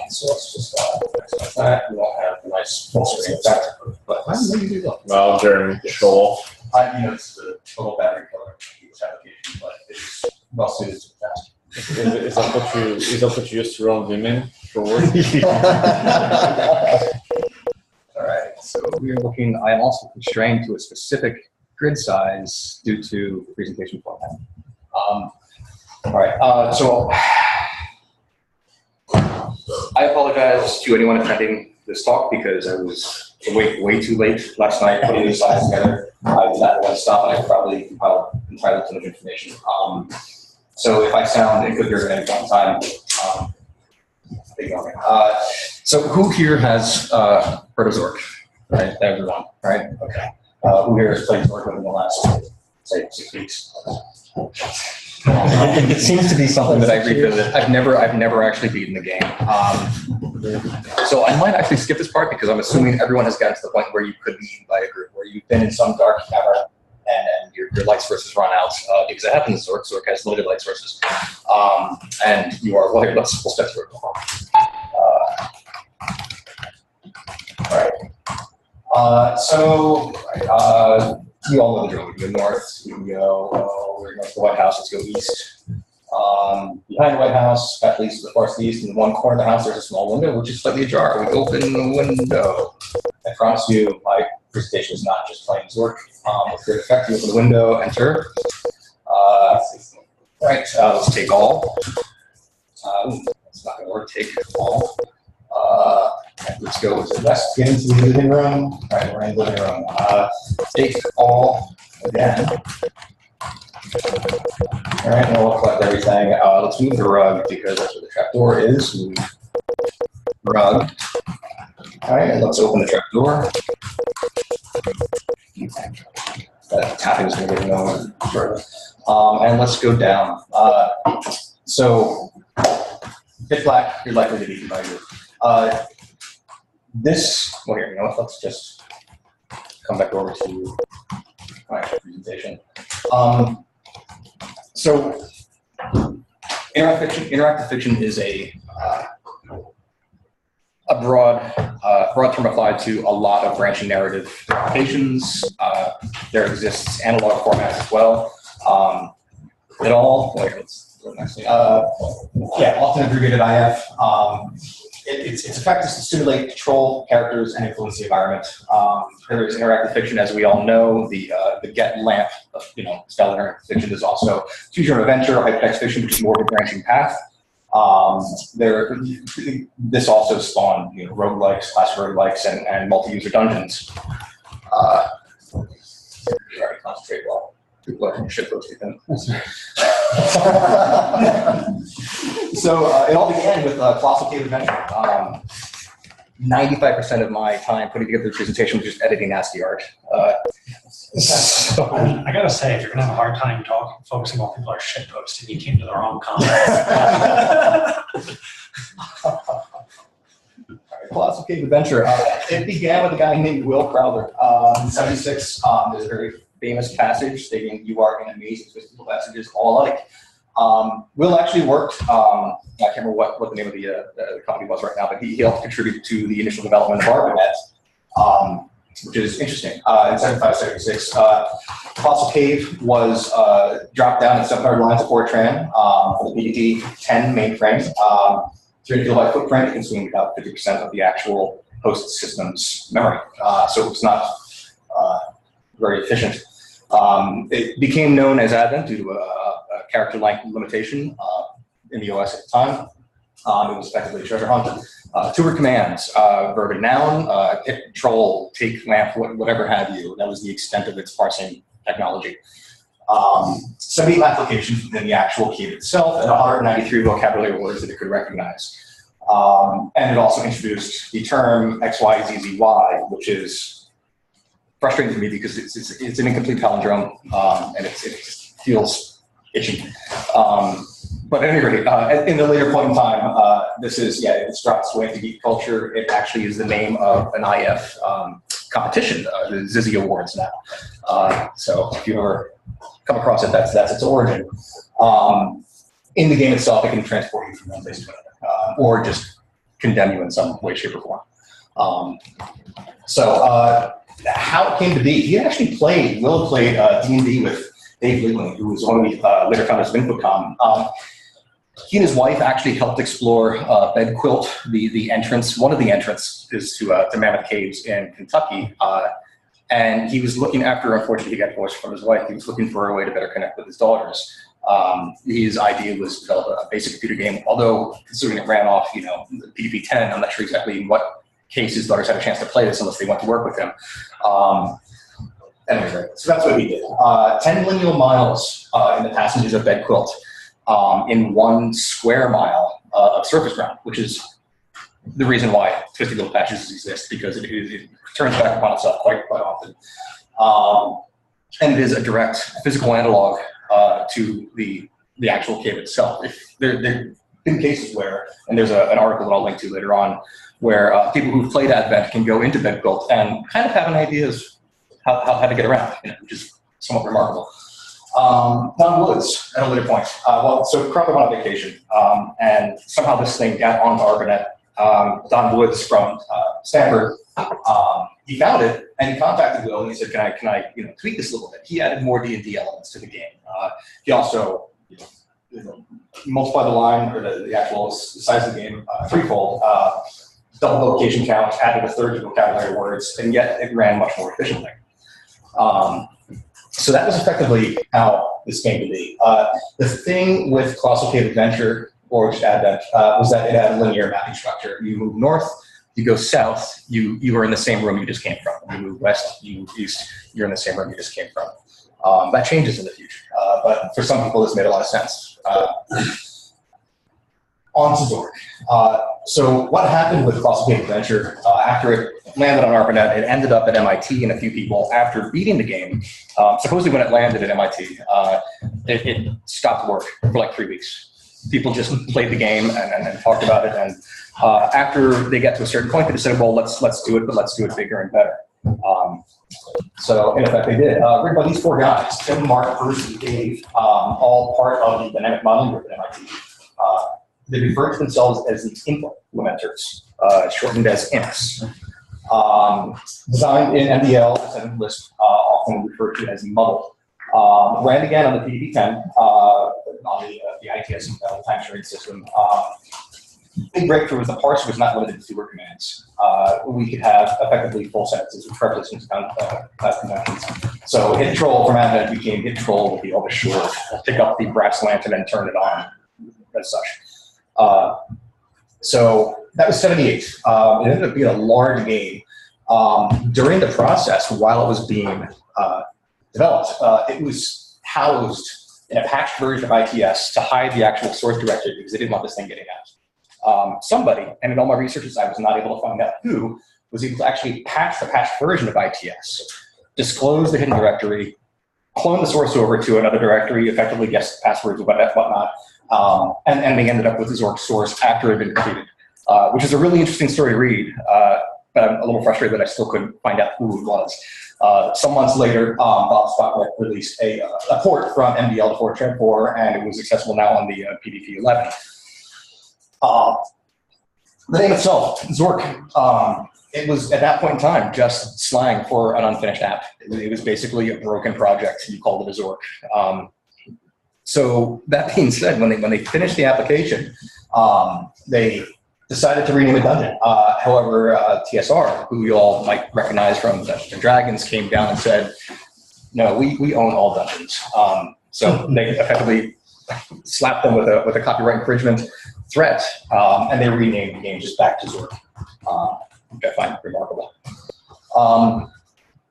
So let's just like that. We won't have a nice full screen effect. But well, Jeremy, Shoal. it's the total battery killer this application, but it's well suited to the task. Is that what you used to run Vmin for work? All right, so we're looking, I am also constrained to a specific grid size due to the presentation format. All right, so I apologize to anyone attending this talk because I was way too late last night putting these slides together. I did not want to stop, and I probably compiled entirely too much information. So if I sound incoherent at any point in time, so who here has heard of Zork? Right, everyone, right? Okay. Who here has played Zork within the last, say, 6 weeks? It seems to be something that I revisit. I've never actually beaten the game. So I might actually skip this part because I'm assuming everyone has gotten to the point where you could be eaten by a group, where you've been in some dark cavern and your light sources run out. Because it happens in Zork. Zork has limited light sources. And you are, well, here, we'll step through it. All right. You all know the drill. We can go north. We can go, we're going to the White House. Let's go east. Behind the White House, back east to the far east, in one corner of the house, there's a small window which is slightly ajar. We open the window. I promise you, my presentation is not just plain Zork. With great effect, you open the window, enter. Right, let's take all. It's not going to work. Take all. Let's go to the west, get into the living room. All right, we're in the living room. Take all again. All right, now we'll collect everything. Let's move the rug because that's where the trapdoor is. Move rug. All right, and let's open the trapdoor. That tapping is going to get going. Sure. And let's go down. So, pitch black, you're likely to be eaten by you. This, well, here, you know what, let's just come back over to my presentation. So, interactive fiction is a broad term applied to a lot of branching narrative applications. There exists analog formats as well. It all, let's go next. Often abbreviated IF. Its effect is to stimulate, control characters, and influence the environment. There is interactive fiction, as we all know. The get lamp, style interactive fiction is also choose your own adventure, hypertext fiction, which is more of a branching path. This also spawned roguelikes, classic roguelikes, and multi-user dungeons. You already concentrate well. People are shit post again. So it all began with Colossal Cave Adventure. 95% of my time putting together the presentation was just editing nasty art. I gotta say, if you're gonna have a hard time focusing while people are shit posting, you came to the wrong comment. Colossal Cave Adventure. It began with a guy named Will Crowther. In '76, there's a very famous passage stating, "You are in amazing twisted passages, all alike." Will actually worked, I can't remember what the name of the company was right now, but he helped contribute to the initial development of ARPANET, which is interesting. In 75, 76, Colossal Cave was dropped down in 700 lines of Fortran for the BDD-10 mainframe. 300 kilobyte footprint, consuming about 50% of the actual host system's memory. So it was not very efficient. It became known as Advent due to a character length limitation in the OS at the time. It was effectively a treasure hunt. Two were commands, verb and noun, hit, control, take, lamp, whatever have you. That was the extent of its parsing technology. 70 applications within the actual key itself, and 193 vocabulary words that it could recognize. And it also introduced the term XYZZY, which is frustrating to me because it's an incomplete palindrome, and it just feels itchy. But at any rate, in the later point in time, this is, it's dropped its way into geek culture. It actually is the name of an IF competition, the Zizzy Awards now. So if you ever come across it, that's its origin. in the game itself, it can transport you from one place to another, or just condemn you in some way, shape, or form. How it came to be, he actually played, Will played D&D with Dave Leland, who was one of the later founders of Infocom. He and his wife actually helped explore Bed Quilt, the entrance. One of the entrance is to Mammoth Caves in Kentucky. And he was looking after, unfortunately, he got divorced from his wife. He was looking for a way to better connect with his daughters. His idea was to develop a basic computer game, although considering it ran off, PDP-10, I'm not sure exactly in what case his daughters had a chance to play this unless they went to work with him. Anyway, so that's what he did. 10 lineal miles in the passages of Bed Quilt in 1 square mile of surface ground, which is the reason why physical passages exist, because it turns back upon itself quite often. And it is a direct physical analog to the actual cave itself. If there have been cases where, and there's an article that I'll link to later on, where people who've played Advent can go into Bed Quilt and kind of have an idea of how to get around, which is somewhat remarkable. Don Woods, at a later point. So Crowther went on vacation, and somehow this thing got onto ARPANET. Don Woods from Stanford, he found it, and he contacted Will, and he said, can I tweak this a little bit? He added more D&D elements to the game. He also multiplied the line, or the actual size of the game threefold, double the location count, added a third to vocabulary words, and yet it ran much more efficiently. So that was effectively how this came to be. The thing with Colossal Cave Adventure, or just Advent, was that it had a linear mapping structure. You move north, you go south, you are in the same room you just came from. You move west, you move east, you're in the same room you just came from. That changes in the future, but for some people this made a lot of sense. On to Zork. So what happened with Colossal Cave Adventure, after it landed on ARPANET, it ended up at MIT, and a few people, after beating the game, supposedly when it landed at MIT, it stopped work for like 3 weeks. People just played the game and talked about it, and after they got to a certain point, they decided, well, let's do it, but let's do it bigger and better. So in effect, they did. Written by these 4 guys, Tim, Mark, Bruce, and Dave, all part of the dynamic modeling group at MIT. They refer to themselves as the implementers, shortened as IMPs. Designed in MDL, and Lisp, often referred to as muddle. Ran again on the PDP-10, on the ITS time sharing system. Big breakthrough was the parser was not limited to fewer commands. We could have effectively full sentences with prepositions conventions. So hit troll from Advent became hit troll with the Elvish short, pick up the brass lantern and turn it on, as such. So that was 78. It ended up being a large game. During the process, while it was being developed, it was housed in a patched version of ITS to hide the actual source directory because they didn't want this thing getting out. Somebody, and in all my researches, I was not able to find out who, was able to actually patch the patched version of ITS, disclose the hidden directory, clone the source over to another directory, effectively guess the passwords and whatnot, and they ended up with the Zork source after it had been completed, which is a really interesting story to read, but I'm a little frustrated that I still couldn't find out who it was. Some months later, Bob Spotlight released a port from MDL to Fortran 4, and it was accessible now on the PDP 11. The name itself, Zork, it was at that point in time just slang for an unfinished app. It was basically a broken project. You called it a Zork. So that being said, when they finished the application, they decided to rename it Dungeon. However, TSR, who you all might recognize from Dungeons and Dragons, came down and said, "No, we own all dungeons." So they effectively slapped them with a copyright infringement threat, and they renamed the game just back to Zork, which I find remarkable.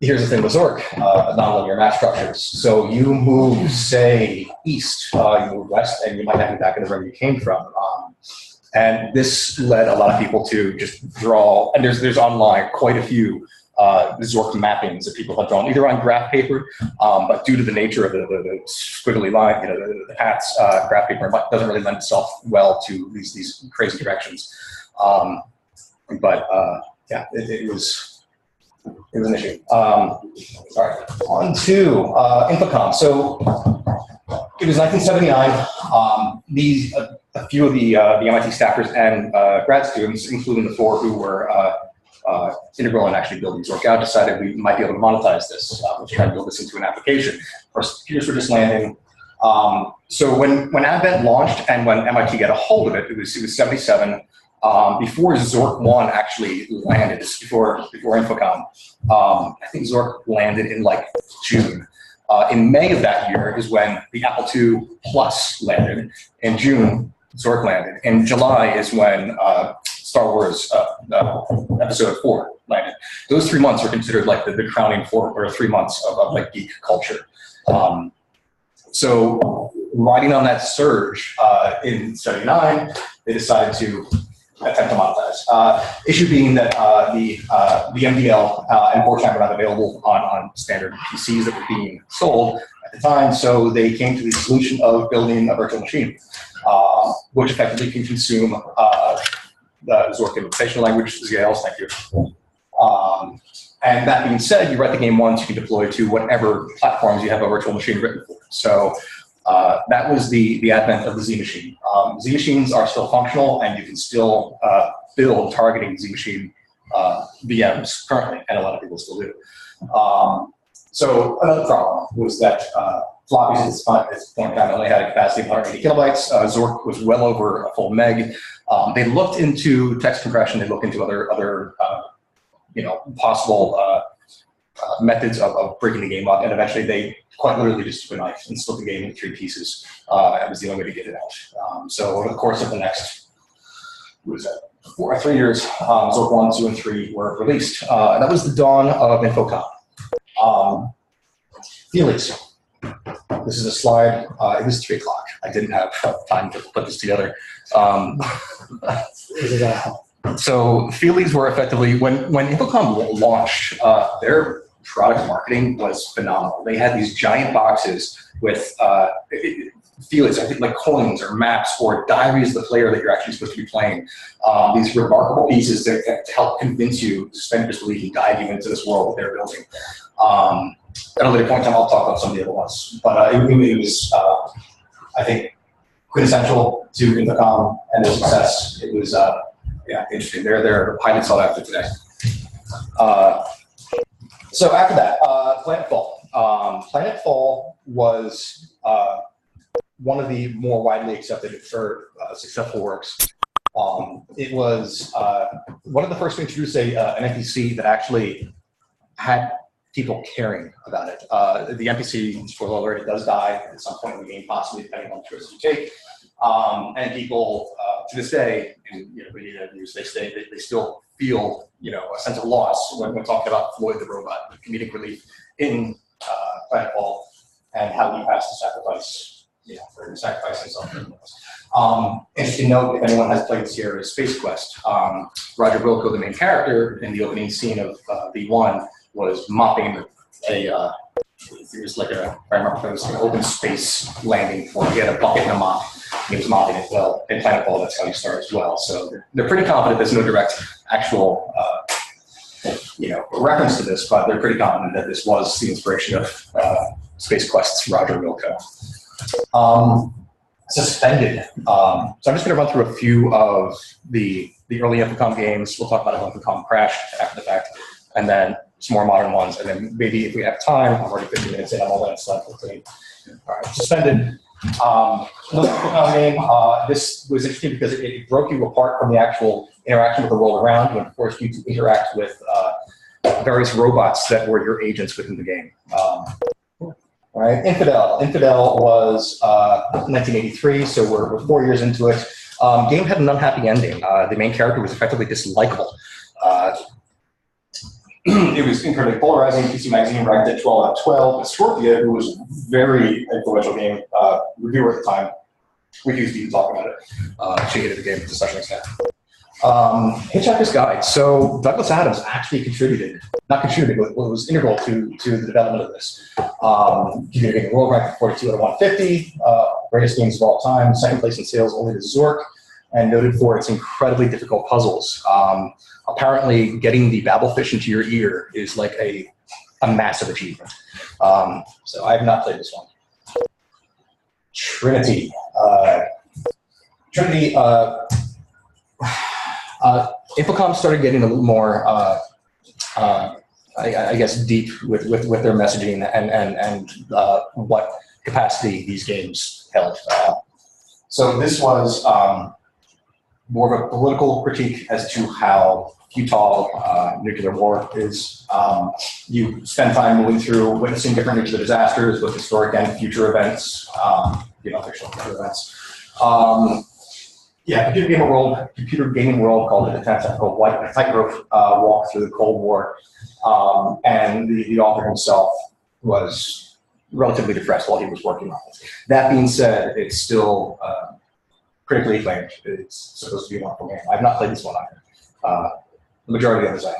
Here's the thing with Zork, nonlinear map structures. So you move, say, east, you move west, and you might have to be back in the room you came from. And this led a lot of people to just draw, and there's online quite a few Zork mappings that people have drawn, either on graph paper, but due to the nature of the squiggly line, the paths, graph paper doesn't really lend itself well to these crazy directions. Yeah, it was an issue. Sorry. On to Infocom. So It was 1979. A few of the MIT staffers and grad students, including the four who were integral in actually building Zork out, decided we might be able to monetize this. Let's try and build this into an application. Of course, computers were just landing. So when Advent launched and when MIT got a hold of it, it was 77. Before Zork 1 actually landed, before Infocom, I think Zork landed in like June. In May of that year is when the Apple II Plus landed. In June, Zork landed. In July is when Star Wars Episode 4 landed. Those 3 months are considered like the crowning 3 months of like geek culture. So riding on that surge in '79, they decided to attempt to monetize. Issue being that the MDL and Fortran were not available on standard PCs that were being sold at the time, so they came to the solution of building a virtual machine, which effectively can consume the Zork implementation language, Zales, thank you. And that being said, you write the game once, you can deploy to whatever platforms you have a virtual machine written for. So that was the advent of the Z machine. Z machines are still functional, and you can still build targeting Z machine VMs currently, and a lot of people still do. So another problem was that floppies at this point in time only had a capacity of 180 kilobytes. Zork was well over a full meg. They looked into text compression. They looked into other possible methods of breaking the game up, and eventually they quite literally just took a knife and split the game into 3 pieces. That was the only way to get it out. So over the course of the next, 3 years, Zork 1, 2, and 3 were released. That was the dawn of Infocom. Feelies. This is a slide. It was 3 o'clock. I didn't have time to put this together. So Feelies were effectively, when Infocom launched, their product marketing was phenomenal. They had these giant boxes with Feelies, I think like coins or maps or diaries of the player that you're actually supposed to be playing. These remarkable pieces that help convince you, suspend disbelief, and guide you into this world that they're building. At a later point in time, I'll talk about some of the other ones. But it was, I think, quintessential to Infocom and their success. It was, interesting. They're highly sought after today. So after that, Planetfall. Planetfall was one of the more widely accepted for successful works. It was one of the first to introduce an NPC that actually had people caring about it. The NPC, spoiler alert, it does die at some point in the game, possibly depending on the choices you take. And people, to this day, in media interviews, they still feel a sense of loss when talking about Floyd the robot, the comedic relief in Planetfall, and how he has to sacrifice, for sacrificing something. Interesting note, if anyone has played Sierra Space Quest, Roger Wilco, the main character, in the opening scene of V1, was mopping it was like if I remember, it was an open space landing where he had a bucket and a mop. He was mopping it. Well, in Planetfall, that's how you start as well. So they're pretty confident there's no direct actual, reference to this, but they're pretty confident that this was the inspiration of Space Quest's Roger Wilco. Suspended. So I'm just going to run through a few of the early Infocom games. We'll talk about how Infocom crashed after the fact, and then some more modern ones, and then maybe if we have time, I'm already 15 minutes in, I'm all that slide 14. All right, Suspended. Another Infocom game. This was interesting because it broke you apart from the actual interaction with the world around you and forced you to interact with various robots that were your agents within the game. All right, Infidel. Infidel was 1983, so we're 4 years into it. Game had an unhappy ending. The main character was effectively dislikable. It was incredibly polarizing. PC Magazine ranked it 12 out of 12. But Scorpia, who was a very influential game reviewer at the time, refused to even talk about it. She hated the game to such an extent. Hitchhiker's Guide. So Douglas Adams actually was integral to the development of this. Computer Gaming World ranked 42 out of 150. Greatest games of all time. Second place in sales only to Zork, and noted for its incredibly difficult puzzles. Apparently, getting the Babelfish into your ear is like a massive achievement. So I have not played this one. Trinity. Infocom started getting a little more, I guess, deep with their messaging and what capacity these games held. So this was more of a political critique as to how futile nuclear war is. You spend time moving through, witnessing different nuclear disasters, both historic and future events, fictional future events. Computer gaming world called it a tactical tightrope walk through the Cold War. And the author himself was relatively depressed while he was working on it. That being said, it's still critically acclaimed. It's supposed to be a wonderful game. I've not played this one either. The majority of the others I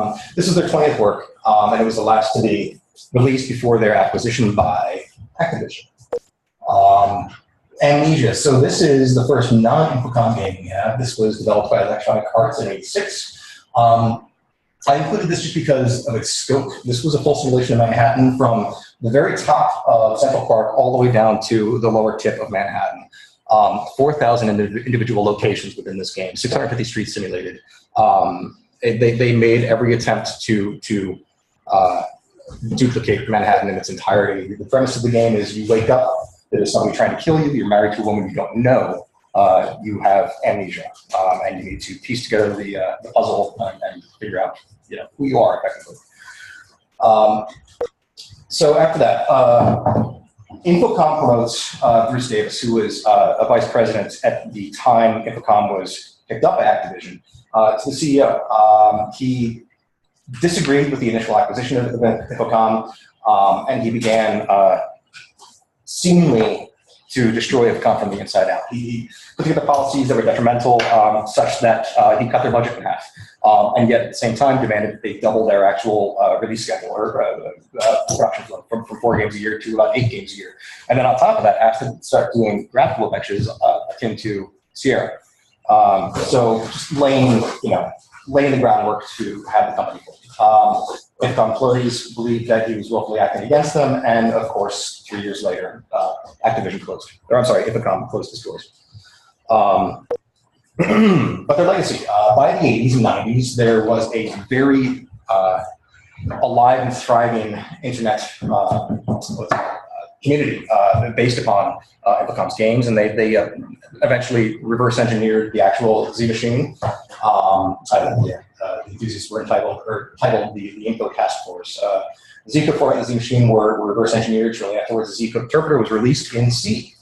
have. This is their 20th work, and it was the last to be released before their acquisition by Activision. Amnesia. So this is the first non-Infocom game we have. This was developed by Electronic Arts in '86. I included this just because of its scope. This was a full simulation of Manhattan from the very top of Central Park all the way down to the lower tip of Manhattan. 4,000 individual locations within this game, 650 streets simulated. They made every attempt to duplicate Manhattan in its entirety. The premise of the game is you wake up, there's somebody trying to kill you, you're married to a woman you don't know, you have amnesia, and you need to piece together the puzzle and figure out who you are effectively. So after that, Infocom promotes Bruce Davis, who was a vice president at the time Infocom was picked up by Activision, to the CEO. He disagreed with the initial acquisition of Infocom, and he began seemingly to destroy Infocom from the inside out. He put together policies that were detrimental, such that he cut their budget in half, and yet at the same time demanded that they double their actual release schedule or production flow from 4 games a year to about 8 games a year. And then on top of that, asked them to start doing graphical adventures akin to Sierra. So just laying the groundwork to have the company full. Infocom employees believed that he was willfully acting against them, and of course, 3 years later, Infocom closed its doors. But their legacy, by the 80s and 90s, there was a very alive and thriving internet community based upon Infocom's games, and they eventually reverse engineered the actual Z machine. The enthusiasts were titled the Info Task Force. Z code for it and the Z machine were reverse engineered. Shortly afterwards, the Z code interpreter was released in C.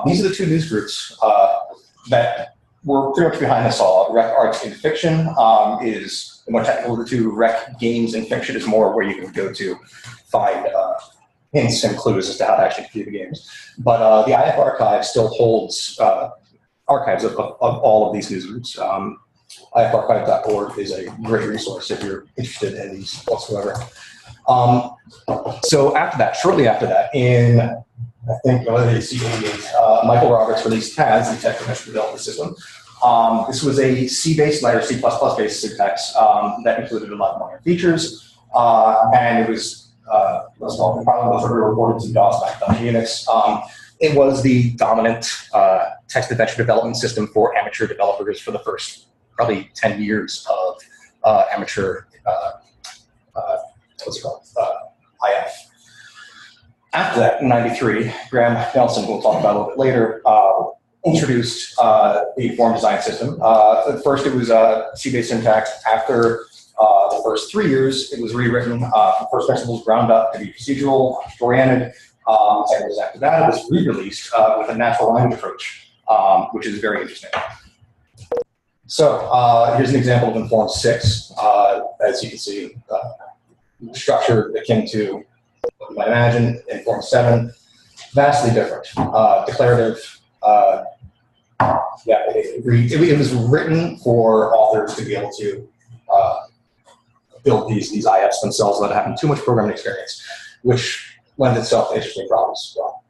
These are the 2 news groups that were pretty much behind us all. Rec Arts in Fiction is the more technical of the 2. Rec Games in Fiction is more where you can go to find hints and clues as to how to actually complete the games. But the IF archive still holds archives of all of these news groups. IFarchive.org is a great resource if you're interested in these whatsoever. So after that, shortly after that, in I think Michael Roberts released TAS, the Text Adventure Development System. This was a C-based, lighter C++-based syntax that included a lot of modern features, and it was probably most reported to DOS back on Unix. It was the dominant text adventure development system for amateur developers for the first probably 10 years of amateur, IF. After that, in '93, Graham Nelson, who we'll talk about a little bit later, introduced the form design system. At first, it was C-based syntax. After the first 3 years, it was rewritten from first principles ground up to be procedural, oriented. And after that, it was re-released with a natural language approach, which is very interesting. So here's an example of Inform 6. As you can see, structure akin to what you might imagine. Inform 7, vastly different. Declarative. It was written for authors to be able to build these IFs themselves without having too much programming experience, which lends itself to interesting problems as well.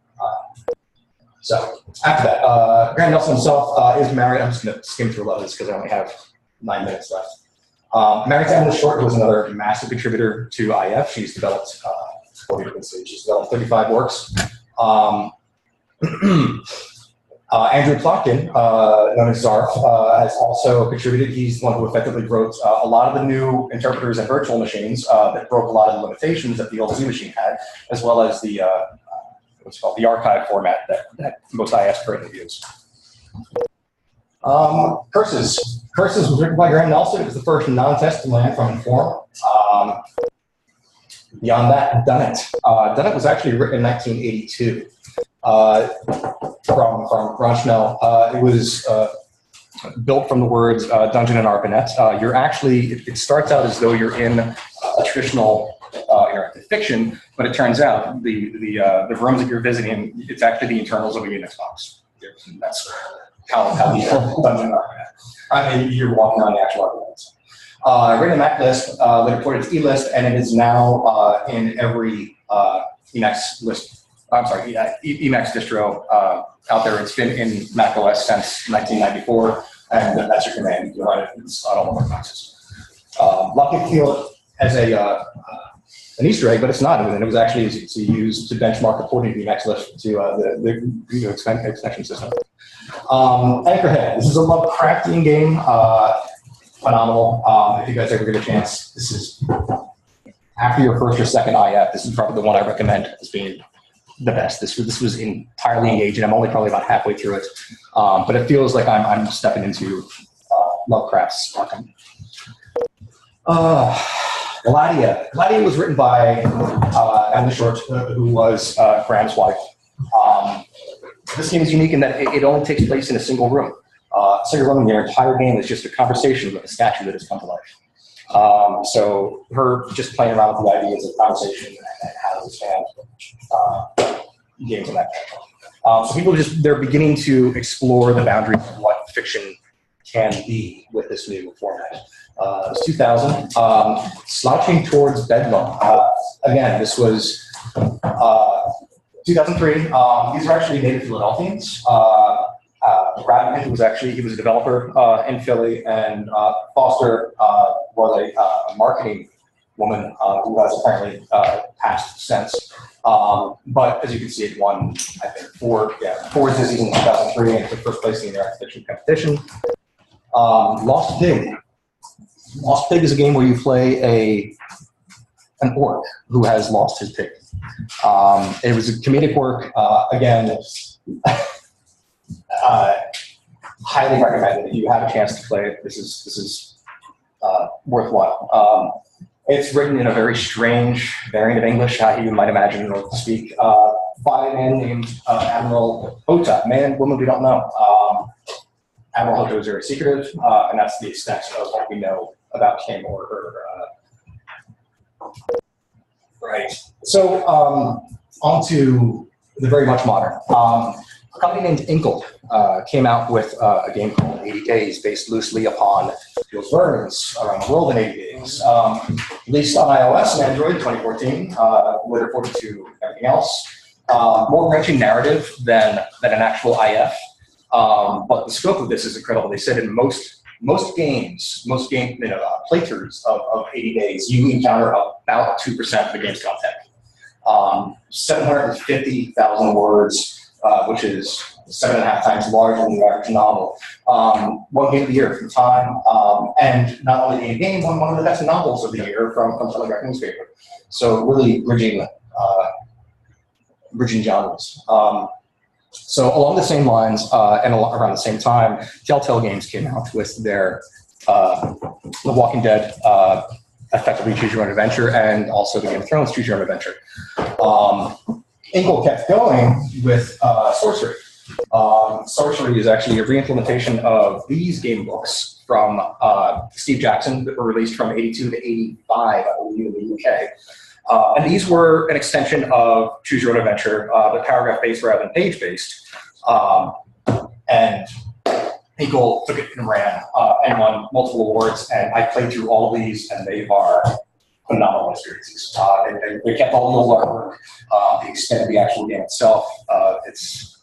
So after that, Graham Nelson himself is married. I'm just going to skim through a lot of this because I only have 9 minutes left. Married to Emily Short, who was another massive contributor to IF. She's developed, she's developed 35 works. Andrew Plotkin, known as Zarf, has also contributed. He's the one who effectively wrote a lot of the new interpreters and virtual machines that broke a lot of the limitations that the old Z machine had, as well as the what's called the archive format that most IS currently use. Curses. Curses was written by Graham Nelson. It was the first non-test to land from Inform. Beyond that, Done It. Done It was actually written in 1982 from Ronchmel. It was built from the words dungeon and ARPANET. You're actually, it starts out as though you're in a traditional interactive fiction, but it turns out the rooms that you're visiting, it's actually the internals of a Unix box. That's how the dungeon and ARPANET. I mean, you're walking around the actual ARPANET. Written in Mac list, later ported to eList, and it is now in every Emacs list. I'm sorry, Emacs distro out there. It's been in Mac OS since 1994, and that's your command. You can run it. It's on all of our boxes. A lot of people feel it as an Easter egg, but it's not. And it was actually used to benchmark according to the Emacs list to the extension system. Anchorhead. This is a Lovecraftian game. Phenomenal. If you guys ever get a chance, this is after your first or second IF. This is probably the one I recommend as being the best. This was entirely engaging. I'm only probably about halfway through it, but it feels like I'm stepping into Lovecraft's Arkham. Gladia. Gladia was written by Emily Short, who was Graham's wife. This game is unique in that it only takes place in a single room. So you're running your entire game is just a conversation with a statue that has come to life. So her just playing around with the ideas of conversation and how to expand games in that kind. So people they're beginning to explore the boundaries of what fiction can be with this new format. It was 2000, slouching towards Bedlam. Again, this was 2003. These are actually native Philadelphians. Brad was he was a developer in Philly, and Foster was a marketing woman who has apparently passed since. But as you can see, it won, I think, four Zizzies in 2003 and took first place in the interactive fiction competition. Lost Pig. Lost Pig is a game where you play an orc who has lost his pig. It was a comedic work. Again, highly recommended. If you have a chance to play it, this is worthwhile. It's written in a very strange variant of English, how you might imagine an orc to speak, by a man named Admiral Hota. Man, woman, we don't know. Admiral Hota was very secretive, and that's the extent of what we know about him or her. Right. So on to the very much modern. A company named Inkle came out with a game called 80 Days, based loosely upon Jules Verne's Around the World in 80 Days. Released on iOS and Android in 2014, later ported to everything else. More branching narrative than an actual IF. But the scope of this is incredible. They said in most playthroughs of 80 Days, you encounter about 2% of the game's content. 750,000 words. Which is 7.5 times larger than the average novel. One game of the year from Time, and not only a game, one of the best novels of the year from Telegraph newspaper. So really bridging genres. So along the same lines, and around the same time, Telltale Games came out with their The Walking Dead, effectively Choose Your Own Adventure, and also the Game of Thrones Choose Your Own Adventure. Inkle kept going with Sorcery. Sorcery is actually a re-implementation of these game books from Steve Jackson that were released from 82 to 85, I believe, in the UK. And these were an extension of Choose Your Own Adventure, but paragraph-based rather than page-based. And Inkle took it and ran and won multiple awards. And I played through all of these, and they are phenomenal experiences. They kept all the old artwork, the extent of the actual game itself. It's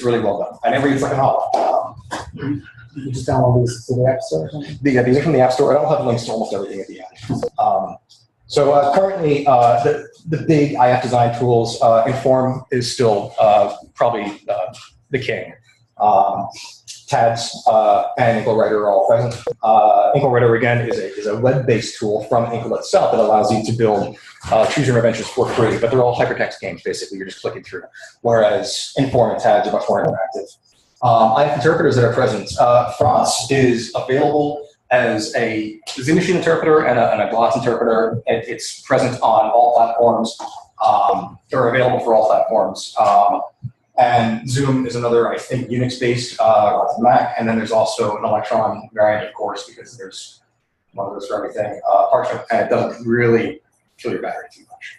really well done. And it reads like a novel. You can just download these to the App Store or something? These are from the App Store. I don't have links to almost everything at the end. So currently, the big IF design tools, Inform is still probably the king. Tabs and Inkle Writer are all present. Inkle Writer, again, is a web-based tool from Inkle itself that allows you to build choose your adventures for free, but they're all hypertext games, basically. You're just clicking through. Whereas Inform and Tabs are much more interactive. IF interpreters that are present. Frost is available as a Z machine interpreter and a gloss interpreter. It's present on all platforms, or available for all platforms. And Zoom is another, I think, Unix-based Mac. And then there's also an Electron variant, of course, because there's one of those for everything. Parchment, and it doesn't really kill your battery too much.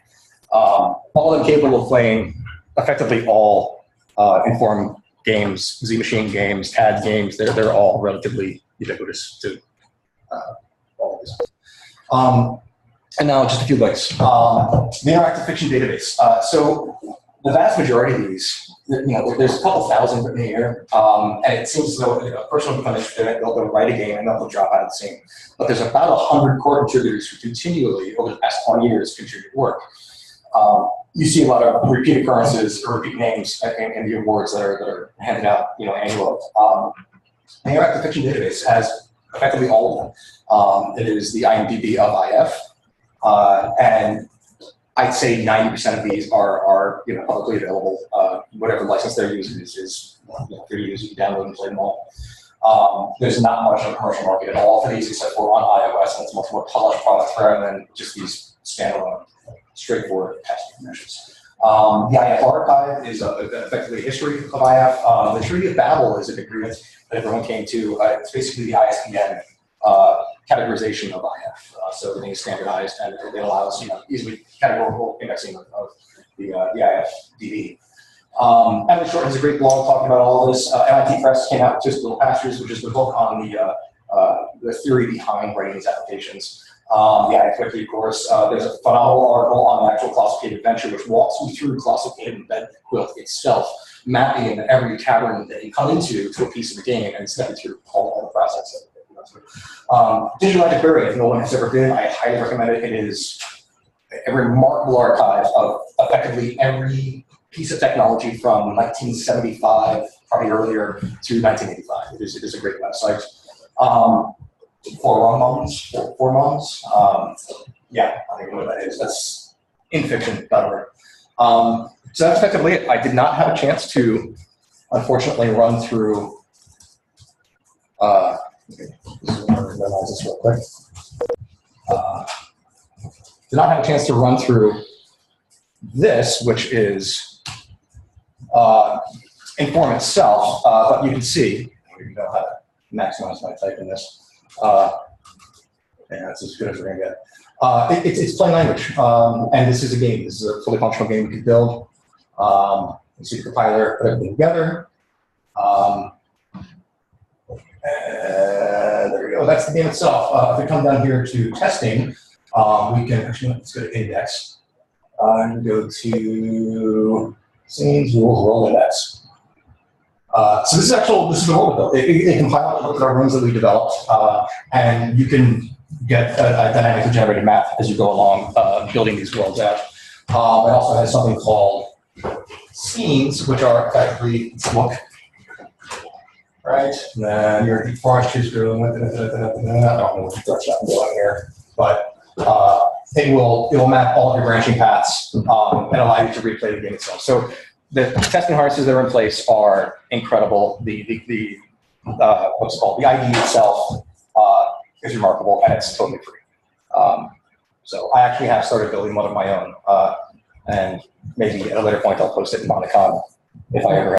All of them capable of playing effectively all Inform games, Z machine games, CAD games. They're all relatively ubiquitous to all of these. And now just a few links. The interactive fiction database. So the vast majority of these, there's a couple thousand written a year, and it seems as though a person will become interested in it, they'll write a game, and they'll drop out of the scene. But there's about 100 core contributors who continually, over the past 20 years, contribute work. You see a lot of repeat occurrences or repeat names in the awards that are handed out, annually. The interactive fiction database has effectively all of them. It is the IMDb of IF, and I'd say 90% of these are publicly available. Whatever license they're using is free to use. You can download and play them all. There's not much of a commercial market at all for these, except for on iOS, and it's much more polished products rather than just these standalone, straightforward testing measures. The IF archive is effectively a history of IF. The Treaty of Babel is an agreement that everyone came to. It's basically the ISBN categorization of IF. So everything is standardized, and it allows easily categorical indexing of the IFDB. Emily Short has a great blog talking about all this. MIT Press came out with Just Little Pastures, which is the book on the theory behind writing these applications. The IF Wiki, of course. There's a phenomenal article on the actual classified adventure, which walks you through classified bed quilt itself, mapping every cavern that you come into to a piece of the game and stepping through all the process. Digital Antiquarian, if no one has ever been, I highly recommend it. It is a remarkable archive of effectively every piece of technology from 1975, probably earlier, to 1985. It is a great website. Four moms. Yeah, I don't even know what that is. That's infiction.org. So that's effectively it. I did not have a chance to, unfortunately, run through. Memorize this real quick. Did not have a chance to run through this, which is Inform itself, but you can see, I don't even know how to maximize my type in this. Yeah, that's as good as we're gonna get. It's plain language, and this is a game. This is a fully functional game we could build. You see the compiler, put everything together. There we go. That's the game itself. If we come down here to testing, we can actually let's go to index and go to scenes, rules, roll index. So this is the role we built. It compiled with our rules that we developed, and you can get a dynamically generated map as you go along building these worlds out. It also has something called scenes, which are effectively look. Right, and then your deep forest choose room. I don't know what direction I'm going here, but it will map all of your branching paths and allow you to replay the game itself. So the testing harnesses that are in place are incredible. The what's it called? The IDE itself is remarkable, and it's totally free. So I actually have started building one of my own, and maybe at a later point I'll post it in Monicon if I ever